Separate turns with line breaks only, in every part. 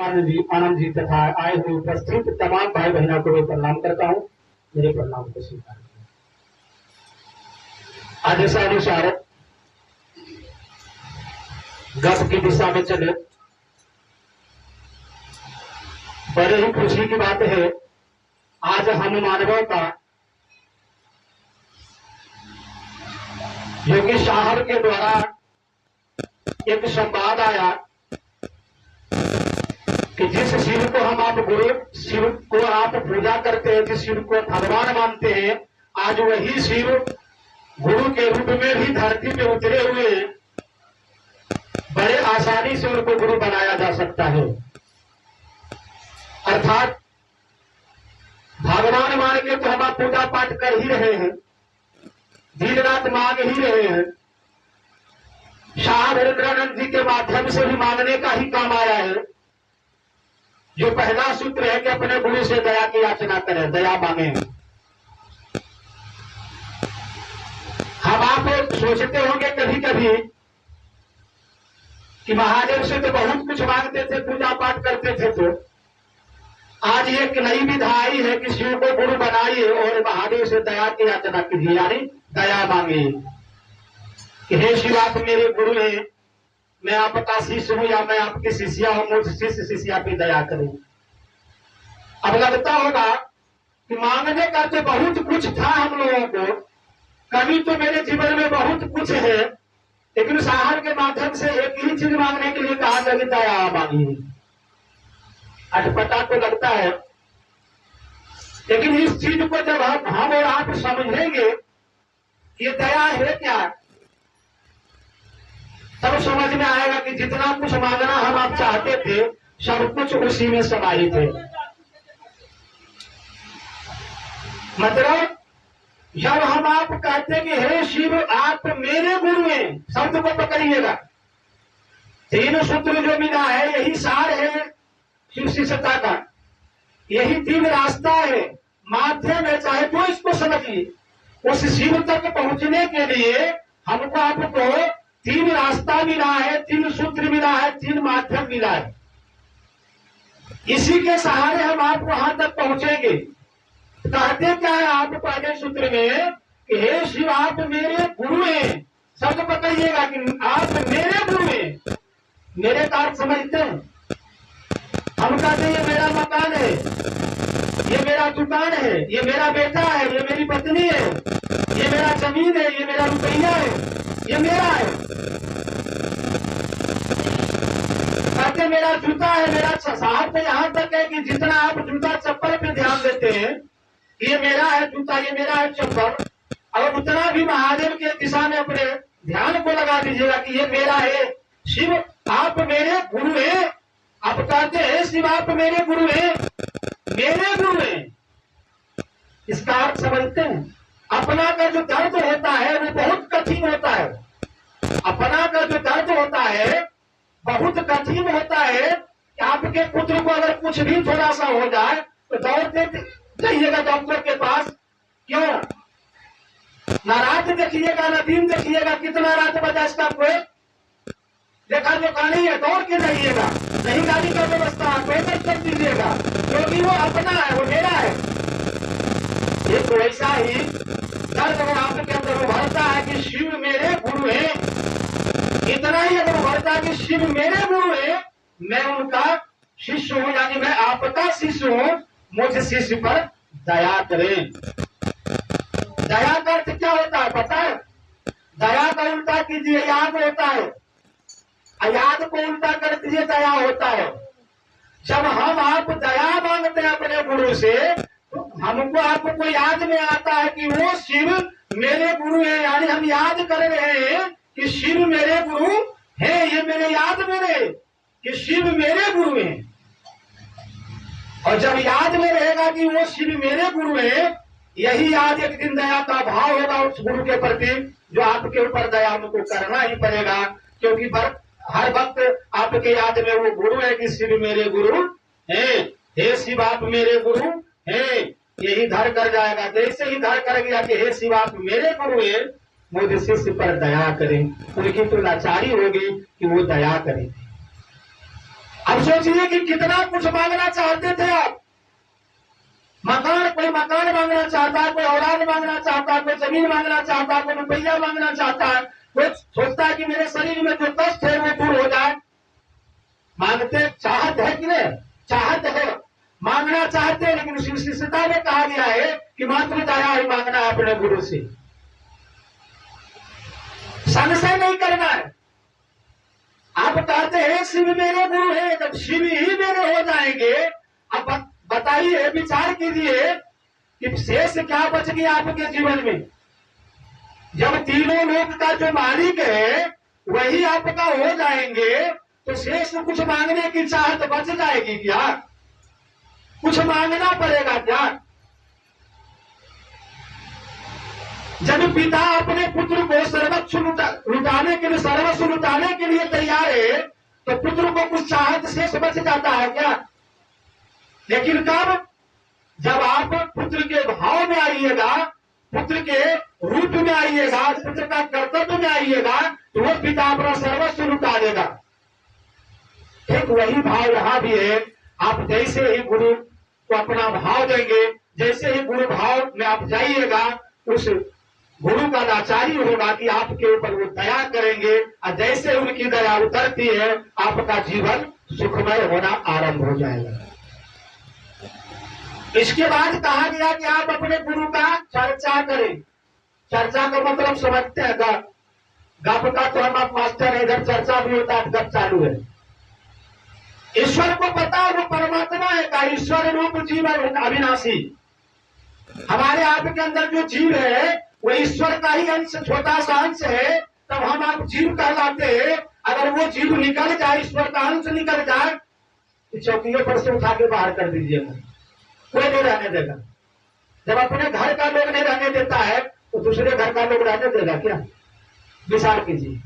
आनंद जी तथा आए हुए उपस्थित तमाम भाई बहनों को मैं प्रणाम करता हूँ। मेरे प्रणाम को स्वीकार करें। आदेशानुसार गप की दिशा में चले। बड़े ही खुशी की बात है, आज हम मानवों का योगी साहब के द्वारा एक संवाद आया कि जिस शिव को हम आप गुरु, शिव को आप पूजा करते हैं, जिस शिव को भगवान मानते हैं, आज वही शिव गुरु के रूप में भी धरती पे उतरे हुए, बड़े आसानी से उनको गुरु बनाया जा सकता है। अर्थात भगवान मान के तो हम पूजा पाठ कर ही रहे हैं, दिन रात मांग ही रहे हैं। शाह हरेंद्रानंद जी के माध्यम से भी मांगने का ही काम आया है। जो पहला सूत्र है कि अपने गुरु से दया की याचना करें, दया मांगे। हम आप सोचते होंगे कभी कभी कि महादेव से तो बहुत कुछ मांगते थे, पूजा पाठ करते थे, तो आज एक नई विधा आई है कि शिव को गुरु बनाइए और महादेव से दया की याचना कीजिए, यानी दया मांगे कि हे शिव आप मेरे गुरु हैं, मैं आपका शिष्य हूं या मैं आपकी शिष्या हूं, मुझ शिष्य शिष्या की दया करें। अब लगता होगा कि मांगने का तो बहुत कुछ था हम लोगों को, कभी तो मेरे जीवन में बहुत कुछ है, लेकिन साहब के माध्यम से एक ही चीज मांगने के लिए कहा गया, दया मांगिए। अटपटा तो लगता है, लेकिन इस चीज को जब हम और आप समझेंगे ये दया है क्या, तब समझ में आएगा कि जितना कुछ मांगना हम आप चाहते थे सब कुछ उसी में समाहित है। मतलब जब हम आप कहते हैं कि हे शिव आप मेरे गुरु हैं, शब्द को पकड़िएगा, तीन सूत्र जो मिला है यही सार है शिव शिष्यता का, यही तीन रास्ता है, माध्यम है, चाहे तो इसको समझिए। उस शिव तक पहुंचने के लिए हमको आपको तीन रास्ता मिला है, तीन सूत्र मिला है, तीन माध्यम मिला है। इसी के सहारे हम आप वहां तक पहुंचेंगे। कहते क्या है आप पहले सूत्र में कि हे शिव आप मेरे गुरु हैं, शब्द पकड़िएगा कि आप मेरे गुरु हैं। मेरे का अर्थ समझते हैं? हम कहते हैं ये मेरा मकान है, ये मेरा दुकान है, ये मेरा बेटा है, ये मेरी पत्नी है, ये मेरा जमीन है, ये मेरा रुपया है, ये मेरा है। कहते मेरा जूता है, मेरा साहब तो यहाँ तक है कि जितना आप जूता चप्पल पे ध्यान देते हैं, ये मेरा है जूता, ये मेरा है चप्पल, और उतना भी महादेव के दिशा में अपने ध्यान को लगा दीजिएगा कि ये मेरा है। शिव आप मेरे गुरु हैं। आप कहते हैं शिव आप मेरे गुरु हैं, मेरे गुरु हैं, इसका अर्थ समझते हैं? अपना का जो दर्द होता है वो बहुत कठिन होता है। अपना का जो दर्द होता है बहुत कठिन होता है कि आपके पुत्र को अगर कुछ भी थोड़ा सा हो जाए तो दौड़ते जाइएगा डॉक्टर के पास। क्यों? ना रात देखिएगा ना दिन देखिएगा, कितना रात बजा इसका कोई देखा जो नहीं है, दौड़ के जाइएगा। नहीं गाड़ी का व्यवस्था पैदल कर दीजिएगा, क्योंकि वो अपना है, वो मेरा है। ये तो ऐसा ही दर्द आपके अंदर उभरता है कि शिव मेरे गुरु हैं। इतना ही अगर उभरता है कि शिव मेरे गुरु हैं, मैं उनका शिष्य हूं, यानी मैं आपका शिष्य हूं, मुझ शिष्य पर दया करें। दया का अर्थ क्या होता है पता है? दया का उल्टा कीजिए याद होता है, अयाद को उल्टा कर दीजिए दया होता है। जब हम आप दया मांगते हैं अपने गुरु से, तो हमको आपको याद में आता है कि वो शिव मेरे गुरु हैं, यानी हम याद कर रहे हैं कि शिव मेरे गुरु हैं। ये मेरे याद में रहे कि शिव मेरे गुरु हैं, और जब याद में रहेगा कि वो शिव मेरे गुरु हैं, यही याद एक दिन दया का भाव होगा उस गुरु के प्रति, जो आपके ऊपर दया हमको करना ही पड़ेगा, क्योंकि हर वक्त आपके याद में वो गुरु है कि शिव मेरे गुरु हैं। हे शिव आप मेरे गुरु हैं, यही धर कर जाएगा। जैसे ही धर कर गया कि हे शिव आप मेरे गुरु हैं, मुझे शिष्य पर दया करें, उनकी तो लाचारी होगी कि वो दया करें। अब सोचिए कि कितना कुछ मांगना चाहते थे आप। मकान, कोई मकान मांगना चाहता है, कोई औलाद मांगना चाहता है, कोई जमीन मांगना चाहता है, कोई रुपया मांगना चाहता है, कोई सोचता है कि मेरे शरीर में जो कष्ट है वो दूर हो जाए। मांगते चाहत है कि नहीं? चाहत है, मांगना चाहते हैं, लेकिन शिष्यता में कहा गया है कि मात्र दया ही मांगना है अपने गुरु से, संशय नहीं करना है। आप कहते हैं शिव मेरे गुरु है, जब शिव ही मेरे हो जाएंगे, अब बताइए, विचार कीजिए कि शेष क्या बच गया आपके जीवन में। जब तीनों लोक का जो मालिक है वही आपका हो जाएंगे, तो शेष कुछ मांगने की चाहत बच जाएगी क्या? कुछ मांगना पड़ेगा क्या? जब पिता अपने पुत्र को सर्वस्व लुटाने के लिए, सर्वस्व लुटाने के लिए तैयार है, तो पुत्र को कुछ चाहत शेष बच जाता है क्या? लेकिन कब? जब आप पुत्र के भाव में आइएगा, पुत्र के रूप में आइएगा, पुत्र का कर्तव्य में आइएगा, तो वो पिता अपना सर्वस्व लुटा देगा। ठीक वही भाव यहां भी है। आप जैसे ही गुरु को अपना भाव देंगे, जैसे ही गुरु भाव में आप जाइएगा, उस गुरु का लाचारी होगा कि आपके ऊपर वो दया करेंगे, और जैसे उनकी दया उतरती है, आपका जीवन सुखमय होना आरंभ हो जाएगा। इसके बाद कहा गया कि आप अपने गुरु का चर्चा करें। चर्चा का मतलब समझते हैं? गप का तो हम आप मास्टर है, इधर चर्चा भी होता है, गप चालू है। ईश्वर को पता है वो परमात्मा है का, ईश्वर रूप जीव है अविनाशी। हमारे आपके अंदर जो जीव है वो ईश्वर का ही अंश, छोटा सा अंश है, तब हम आप जीव कहलाते हैं। अगर वो जीव निकल जाए, ईश्वर का अंश निकल जाए, तो चौकियों पर से उठा के बाहर कर दीजिएगा, कोई नहीं रहने देगा। जब अपने घर का लोग नहीं रहने देता है, तो दूसरे घर का लोग रहने देगा क्या? विचार कीजिए।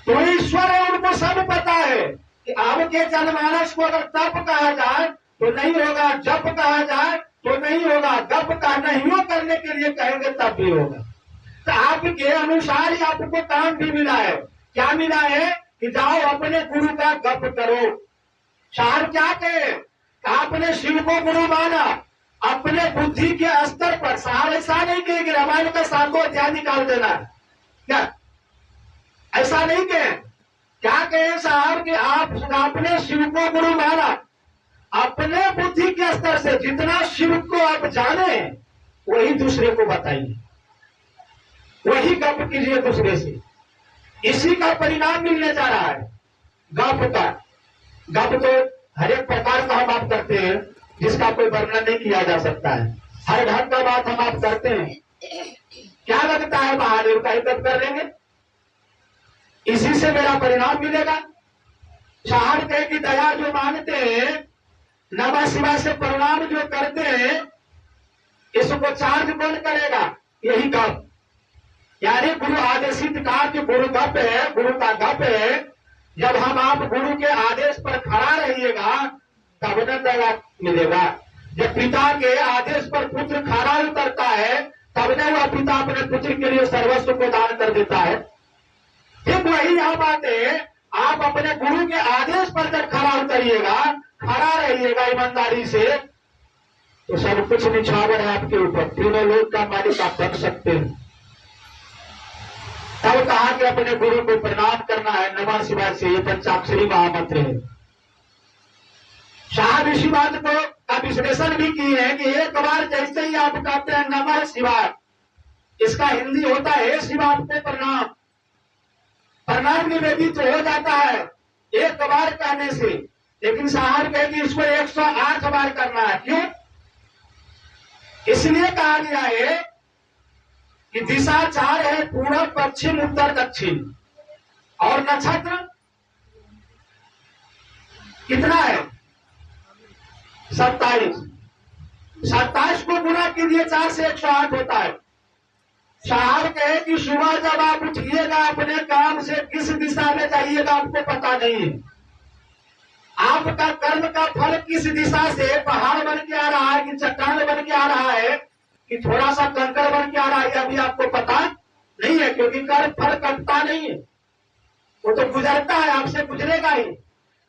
तो ईश्वर है, उनको सब पता है कि आपके जनमानस को अगर तप कहा जाए तो नहीं होगा, जप कहा जाए तो नहीं होगा, गप का नहीं करने के लिए कहेंगे तब भी होगा। तो आपके अनुसार ही आपको काम भी मिला है। क्या मिला है? कि जाओ अपने गुरु का गप करो। साहब क्या कहे? आपने शिव को गुरु माना अपने बुद्धि के स्तर पर। साहब ऐसा नहीं कहे कि रामायण का 7वां अध्याय निकाल देना है क्या? ऐसा नहीं कहे। क्या कहे साहब कि आप आपने शिव को गुरु माना अपने बुद्धि के स्तर से, जितना शिव को आप जाने वही दूसरे को बताइए, वही गप कीजिए दूसरे से। इसी का परिणाम मिलने जा रहा है गप का। गप तो हर एक प्रकार का हम आप करते हैं, जिसका कोई वर्णन नहीं किया जा सकता है। हर ढंग का बात हम आप करते हैं। क्या लगता है महादेव का ही गप कर लेंगे, इसी से मेरा परिणाम मिलेगा? चाहत कहे कि दया जो मांगते हैं, नमः शिवाय से परिणाम जो करते हैं, इसको चार्ज कौन करेगा? यही गप। यानी गुरु आदेशित का जो गुरु गप है, गुरु का गप है। जब हम आप गुरु के आदेश पर खड़ा रहिएगा तब न दया मिलेगा। जब पिता के आदेश पर पुत्र खड़ा उतरता है तब न वह पिता अपने पुत्र के लिए सर्वस्व को दान कर देता है। ठीक वही यहाँ बात है। आप अपने गुरु के आदेश पर जब खड़ा उतरिएगा, खड़ा रहिएगा ईमानदारी से, तो सब कुछ निछावर है आपके ऊपर। तीनों लोग का मालिक आप बन सकते हैं। तब कहा कि अपने गुरु को प्रणाम करना है नमः शिवाय से, ये पंचाक्षरी महामंत्र है। साहब इसी बात को का विश्लेषण भी की है कि एक बार जैसे ही आप कहते हैं नमः शिवाय, इसका हिंदी होता है शिव आपको प्रणाम। प्रणाम निवेदित हो जाता है एक बार कहने से, लेकिन साहब कहे कि इसको 108 बार करना है। क्यों? इसलिए कहा गया है कि दिशा 4 है, पूरब पश्चिम उत्तर दक्षिण, और नक्षत्र कितना है? 27। 27 को गुना कीजिए 4 से 108 होता है। साहब कहे कि सुबह जब आप उठिएगा अपने काम से, किस दिशा में जाइएगा आपको पता नहीं है। आपका कर्म का फल किस दिशा से पहाड़ बन के आ रहा है, कि चट्टान बन के आ रहा है, कि थोड़ा सा कंकड़ बन के आ रहा है, अभी आपको पता नहीं है। क्योंकि कर्म फल कटता नहीं है, वो तो गुजरता है, आपसे गुजरेगा ही।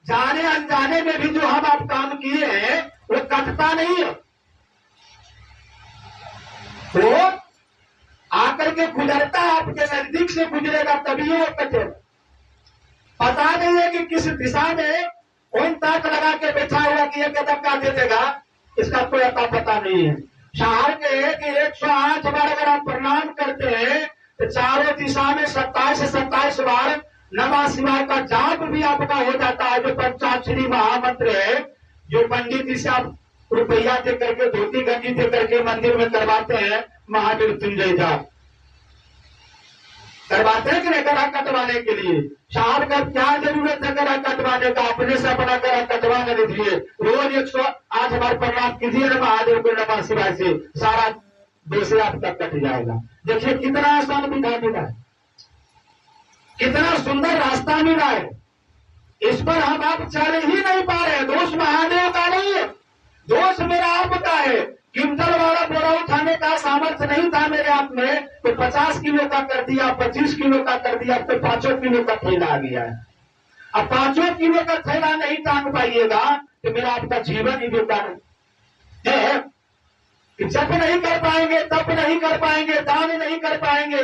जाने अनजाने में भी जो हम आप काम किए हैं वो कटता नहीं है, वो आकर के गुजरता है, आपके नजदीक से गुजरेगा तभी वो कटेगा। पता नहीं है कि किस दिशा में कौन ताक लगा के बैठा हुआ कि एक धक्का दे देगा, इसका कोई अता पता नहीं है। शहर के कि 108 बार अगर आप प्रणाम करते हैं तो चारों दिशा में 27 बार नमः शिवाय का जाप भी आपका हो जाता है। जो पंचाक्षरी महामंत्र है, जो पंडित जी से आप रुपया दे करके, धोती गंजी दे करके मंदिर में करवाते हैं, महामृत्युंजय जाप करवाते हैं कि नहीं गला कटवाने के लिए। साहब का क्या जरूरत है गला कटवाने का, अपने से अपना गला कटवा न लीजिए। रोज 108 बार प्रणाम कीजिए ना महादेव को नमः शिवाय से, सारा दोष आपका कट जाएगा। देखिए कितना आसान विधा मिला है, कितना सुंदर रास्ता मिला है, इस पर हम आप चल ही नहीं पा रहे। दोष महादेव का नहीं है, दोष मेरा आपका है। क्विंटल वाला बोरा उठाने का सामर्थ्य नहीं था मेरे हाथ में, तो 50 किलो का कर दिया, 25 किलो का कर दिया, अब तो 5 किलो का थैला आ गया है। अब 5 किलो का थैला नहीं टांग पाइएगा तो मेरा आपका जीवन ही बेकार है। जब नहीं कर पाएंगे, तब नहीं कर पाएंगे, दान नहीं कर पाएंगे,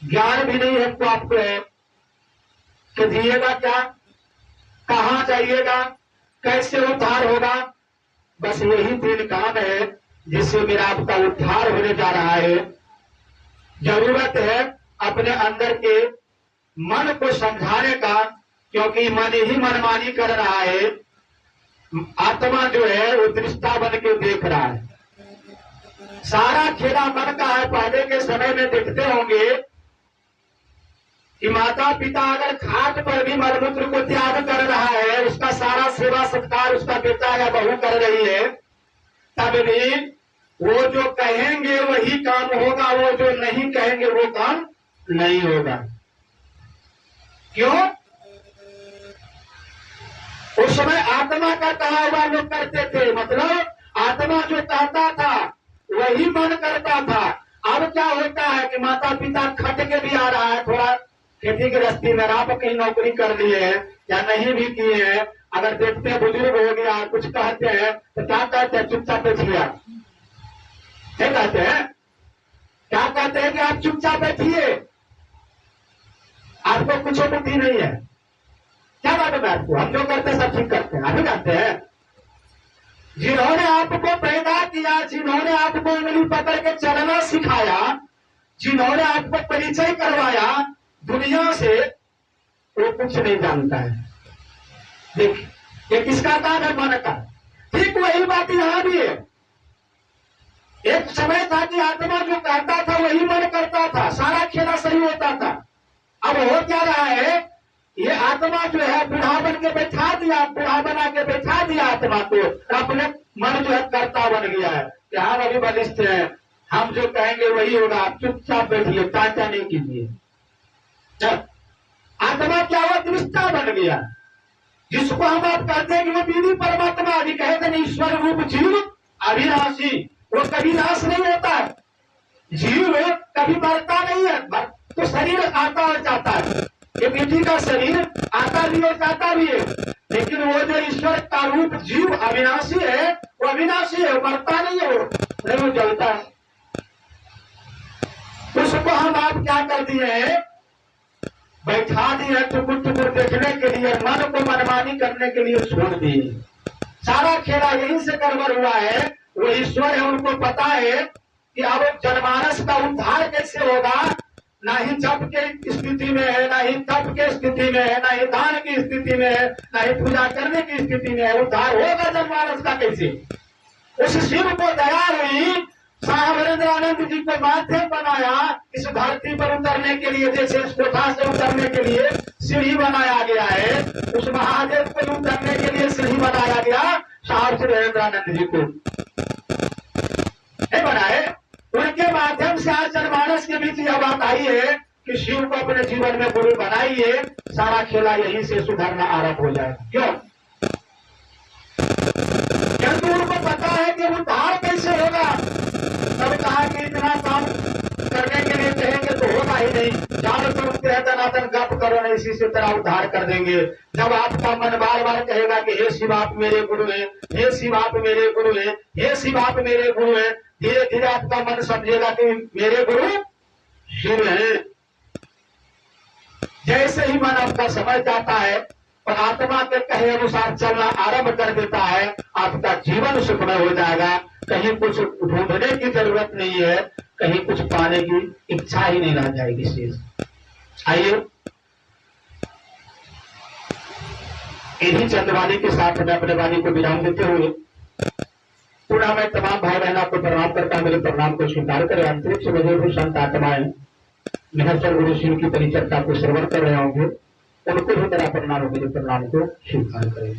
ज्ञान भी नहीं है तो आपको कि दिएगा क्या, कहां जाइएगा, कैसे उद्धार होगा। बस यही 3 काम है जिससे मेरा आपका उद्धार होने जा रहा है। जरूरत है अपने अंदर के मन को समझाने का, क्योंकि मन ही मनमानी कर रहा है। आत्मा जो है वो दृष्टा बन के देख रहा है, सारा खेला मन का है। पहले के समय में देखते होंगे कि माता पिता अगर खाट पर भी मलमूत्र को त्याग कर रहा है, उसका सारा सेवा सत्कार उसका बेटा या बहू कर रही है, तब भी वो जो कहेंगे वही काम होगा, वो जो नहीं कहेंगे वो काम नहीं होगा। क्यों? उस समय आत्मा का कहा हुआ लोग करते थे, मतलब आत्मा जो कहता था वही मन करता था। अब क्या होता है कि माता पिता खट के भी आ रहा है, थोड़ा खेती गृहस्थी में आप कहीं नौकरी कर लिए हैं या नहीं भी किए हैं, अगर देखते हैं बुजुर्ग हो गया कुछ कहते हैं तो क्या कहते हैं, चुपचाप बैठिए। क्या कहते हैं, क्या कहते हैं कि आप चुपचाप बैठिए, आपको कुछ बुद्धि नहीं है। क्या बात है आपको, हम जो करते हैं सब ठीक करते हैं, अभी कहते हैं। जिन्होंने आपको पैदा किया, जिन्होंने आपको उंगली पकड़ के चलना सिखाया, जिन्होंने आपको परिचय करवाया दुनिया से, वो कुछ नहीं जानता है। देखिए ये किसका काम है, मन का। ठीक वही बात यहां भी है। एक समय था कि आत्मा जो कहता था वही मन करता था, सारा खेला सही होता था। अब हो क्या रहा है, ये आत्मा जो है बूढ़ा बन के बैठा दिया, बूढ़ा बना के बैठा दिया आत्मा को, अपने मन जो है कर्ता बन गया है कि हम अभी बलिष्ठ है, हम जो कहेंगे वही होगा, आप चुपचाप बैठिए, टाटा नहीं कीजिए। आत्मा क्या हुआ, दृष्टा बन गया, जिसको हम आप कहते हैं कि वो दीदी परमात्मा, अभी कहते नहीं ईश्वर रूप जीव अविनाशी, वो कभी नाश नहीं होता है। जीव कभी मरता नहीं है, तो शरीर आता और जाता है, ये मिट्टी का शरीर आता भी और जाता भी है, लेकिन वो जो ईश्वर का रूप जीव अविनाशी है, वो अविनाशी है, मरता नहीं है, वो नहीं, वो जलता है। उसको हम आप क्या कर दिए हैं, बैठा दिए टुकुर टुकुर देखने के लिए, मन को मनमानी करने के लिए छोड़ दिए। सारा खेला यहीं से गड़बड़ हुआ है। वो ईश्वर है, उनको पता है कि अब जनमानस का उद्धार कैसे होगा, ना ही जप के स्थिति में है, ना ही तप के स्थिति में है, ना ही दान की स्थिति में है, ना ही पूजा करने की स्थिति में है। उद्धार होगा जनमानस का कैसे? उस शिव को दया हुई, स्वामी वीरेंद्रानंद जी को माध्यम बनाया इस धरती पर उतरने के लिए, जैसे इस कोठा से उतरने के लिए सीढ़ी बनाया गया है, उस महादेव को उतरने के लिए सीढ़ी बनाया गया स्वामी वीरेंद्रानंद जी को बनाए। उनके माध्यम से आज जनमानस के बीच यह बात आई है कि शिव को अपने जीवन में गुरु बनाइए, सारा खेला यहीं से सुधरना आरंभ हो जाए। क्यों? क्योंकि उनको पता है कि उद्धार कैसे होगा। तब कहा कि इतना काम करने के लिए कहेंगे तो होगा ही नहीं। चारों तरफ दनादन गप करो ना, इसी से तेरा उद्धार कर देंगे। जब आपका मन बार बार कहेगा कि हे शिव आप मेरे गुरु हैं, हे शिव आप मेरे गुरु हैं, हे शिव आप मेरे गुरु हैं, धीरे धीरे आपका मन समझेगा कि मेरे गुरु शिव हैं। जैसे ही मन आपका समझ जाता है और आत्मा के कहे अनुसार चलना आरंभ कर देता है, आपका जीवन सुखमय हो जाएगा। कहीं कुछ ढूंढने की जरूरत नहीं है, कहीं कुछ पाने की इच्छा ही नहीं रह जाएगी शेष। आइए इन्हीं चंद वाणी के साथ मैं अपने वाणी को विराम देते हुए पुनः मैं तमाम भाई बहनों को प्रणाम करता, मेरे प्रणाम को स्वीकार करें। अंतरिक्ष में जो भी संत आत्माएं महर्षि गुरु शिव की परिचर्चा को श्रवण कर रहे होंगे, उनको भी मेरा प्रणाम, मेरे प्रणाम को स्वीकार करें।